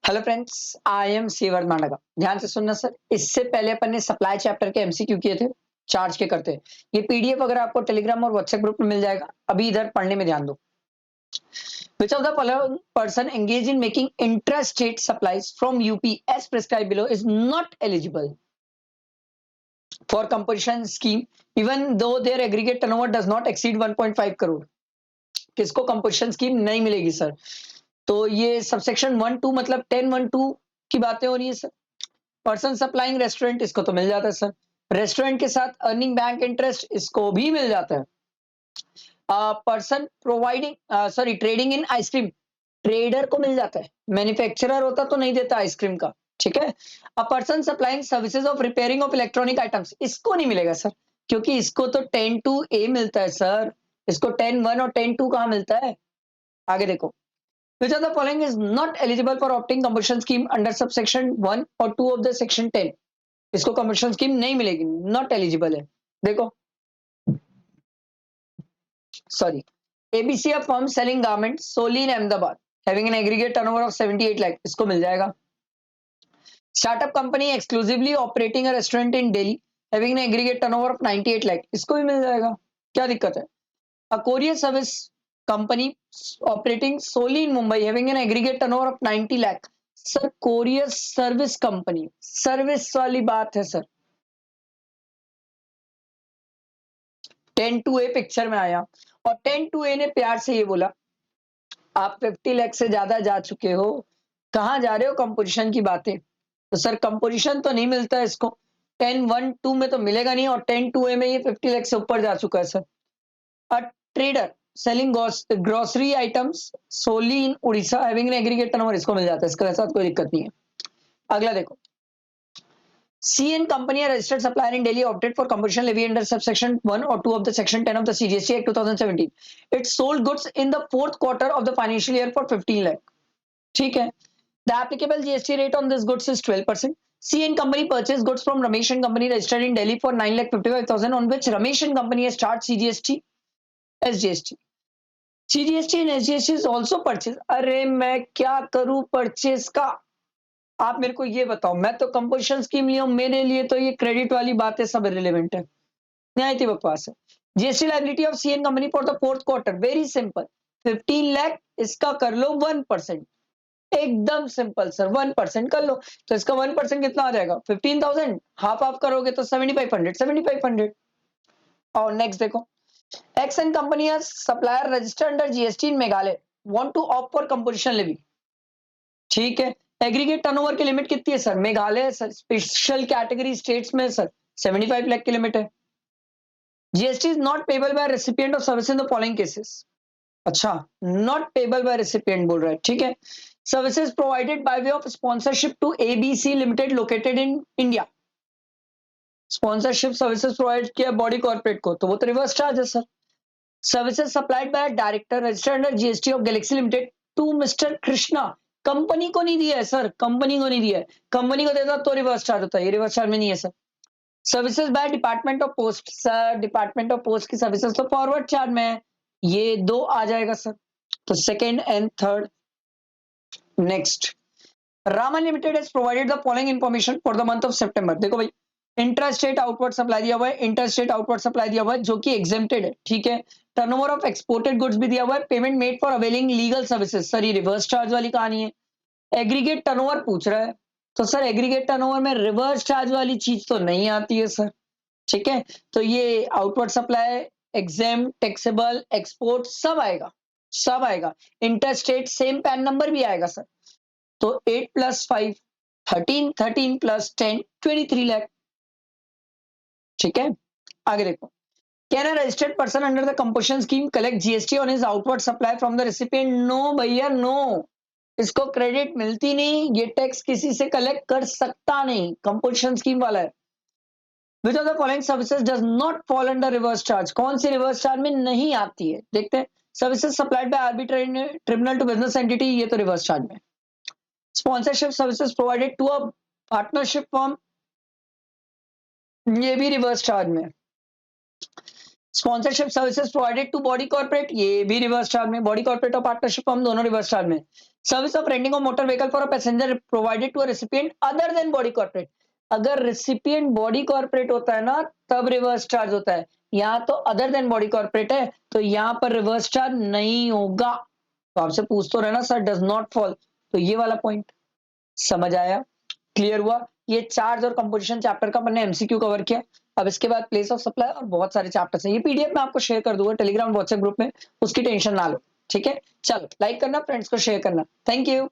Hello friends, I am Seevar Mandga. ध्यान से सुनना सर। इससे पहले अपन ने सप्लाई चैप्टर के एमसीक्यू किए थे, चार्ज के करते। ये पीडीएफ अगर आपको टेलीग्राम और व्हाट्सएप ग्रुप में मिल जाएगा। अभी इधर पढ़ने में ध्यान दो। Which of the following person engage in making intrastate supplies from UP as prescribe below is not eligible for composition scheme even though their aggregate turnover does not exceed 1.5 crore. किसको composition scheme नहीं मिलेगी sir? तो ये subsection 1-2 मतलब 10-1-2 की बातें हो रही है सर। पर्सन सप्लाइंग रेस्टोरेंट, इसको तो मिल जाता है सर। रेस्टोरेंट के साथ अर्निंग बैंक इंटरेस्ट, इसको भी मिल जाता है। Person providing sorry trading in ice cream, trader को मिल जाता है। मैन्युफैक्चरर होता तो नहीं देता आइसक्रीम का, ठीक है। A person supplying services of repairing of electronic items, इसको नहीं मिलेगा सर, क्योंकि इसको तो 10(2)(a) मिलता है सर। इसको 10(1) और 10(2) कहां मिलता है? आगे देखो। Which of the following is not eligible for opting combustion scheme under subsection 1 or 2 of the section 10? इसको combustion scheme नहीं मिलेगी, not eligible है। देखो, sorry, ABC a firm selling garments solely in Ahmedabad, having an aggregate turnover of 78 lakh, इसको मिल जाएगा। Startup company exclusively operating a restaurant in Delhi, having an aggregate turnover of 98 lakh, इसको भी मिल जाएगा। क्या दिक्कत है? A courier service company operating solely in Mumbai, having an aggregate turnover of 90 lakh. Sir courier service company, service वाली बात है sir. 10(2)(a) picture में आया और 10(2)(a) ने प्यार से ये बोला, आप 50 लाख से ज्यादा जा चुके हो, कहां जा रहे हो? कंपोजिशन की बातें। तो सर कंपोजिशन तो नहीं मिलता है इसको, 10(1)(2) में तो मिलेगा नहीं, और 10(2)(a) में ये 50 लाख से ऊपर जा चुका है sir. A trader selling grocery items solely in Odisha, having an aggregate turnover, इसको मिल जाता है, इसके साथ कोई दिक्कत नहीं है। अगला देखो, CN company, a registered supplier in Delhi, opted for composition levy under subsection 1 or 2 of the section 10 of the CGST Act 2017. It sold goods in the fourth quarter of the financial year for 15 lakh. ठीक है। The applicable GST rate on this goods is 12%. CN company purchased goods from Ramesh and Company registered in Delhi for 9,55,000, on which Ramesh and Company has charged CGST, SGST. CGST and SGST is also purchase। अरे मैं क्या करूं purchase का? आप मेरे को ये बताओ, मैं तो कंपोजिशन स्कीम लिया हूं, मेरे लिए तो ये क्रेडिट वाली बातें सब रिलेवेंट है। न्यायती बकवास है। GST liability of CN company for the fourth quarter, very simple, 15 lakh, इसका कर लो 1%। एकदम सिंपल सर, 1% कर लो तो इसका 1% कितना आ जाएगा? 15,000। हाफ हाफ करोगे तो 7500। और नेक्स्ट देखो, X and company supplier registered under GST in Meghalaya, want to opt for composition levy. ठीक है। एग्रीगेट टर्नओवर की लिमिट कितनी है sir? Meghalaya sir, special category states में सर 75 लाख की लिमिट है। GST is not payable by recipient of service in the following cases. अच्छा, not payable by recipient बोल रहा है, ठीक है। Services provided by way of sponsorship to ABC limited located in India, sponsorship services provide किया body corporate को, तो वो तो रिवर्स चार्ज है sir. Services supplied by director registered under GST of Galaxy Limited to mister Krishna, company को नहीं दिया है सर, कंपनी को नहीं दिया है। कंपनी को देता तो रिवर्स चार्ज होता है, ये रिवर्स चार्ज में नहीं है sir. Services by department of post, sir department of post की सर्विसेज तो फॉरवर्ड चार्ज में है, ये 2 आ जाएगा सर। तो second and third. Next, Raman limited has provided the following information for the month of September. देखो भाई, इंटरस्टेट आउटवर्ड सप्लाई दिया हुआ है, इंटरस्टेट आउटवर्ड सप्लाई दिया हुआ है जो कि एग्जेम्प्टेड है, ठीक है। टर्नओवर ऑफ एक्सपोर्टेड गुड्स भी दिया हुआ है, payment made for availing legal services, sir ये रिवर्स चार्ज वाली कहानी है। एग्रीगेट टर्नओवर पूछ रहा है, तो सर एग्रीगेट टर्नओवर में रिवर्स चार्ज वाली चीज तो नहीं आती है सर, ठीक है। तो ये outward supply, exam, taxable, export सब आएगा, सब आएगा। इंटरस्टेट सेम पैन नंबर भी आएगा सर। तो 8 + 5 13, 13 + 10 23 लाख, ठीक है। आगे देखो, can a registered person under the composition scheme collect GST on his outward supply from the recipient? No भैया नो, इसको क्रेडिट मिलती नहीं, ये टैक्स किसी से कलेक्ट कर सकता नहीं, कंपोजिशन स्कीम वाला है। Which of the following services does not fall under reverse charge? कौन सी रिवर्स चार्ज में नहीं आती है? देखते हैं। Services supplied by arbitrary tribunal to business entity, ये तो रिवर्स चार्ज में। Sponsorship services provided to a partnership firm, ये भी रिवर्स चार्ज में। Sponsorship services provided to body corporate, ये भी रिवर्स चार्ज में। बॉडी कॉर्पोरेट और पार्टनरशिप फर्म दोनों रिवर्स चार्ज में। Service of renting of motor vehicle for a passenger provided to a recipient other than body corporate. अगर recipient body corporate होता है ना तब रिवर्स चार्ज होता है, यहाँ तो अदर देन बॉडी कॉर्पोरेट है तो यहाँ पर रिवर्स चार्ज नहीं होगा। तो आपसे पूछ तो रहना सर डज नॉट फॉल, तो ये वाला पॉइंट समझ आया, क्लियर हुआ। ये चार्ज और कंपोजिशन चैप्टर का मैंने एमसीक्यू कवर किया। अब इसके बाद प्लेस ऑफ सप्लाई और बहुत सारे चैप्टर्स हैं, ये पीडीएफ मैं आपको शेयर कर दूंगा टेलीग्राम व्हाट्सएप ग्रुप में, उसकी टेंशन ना लो, ठीक है। चलो लाइक करना, फ्रेंड्स को शेयर करना, थैंक यू।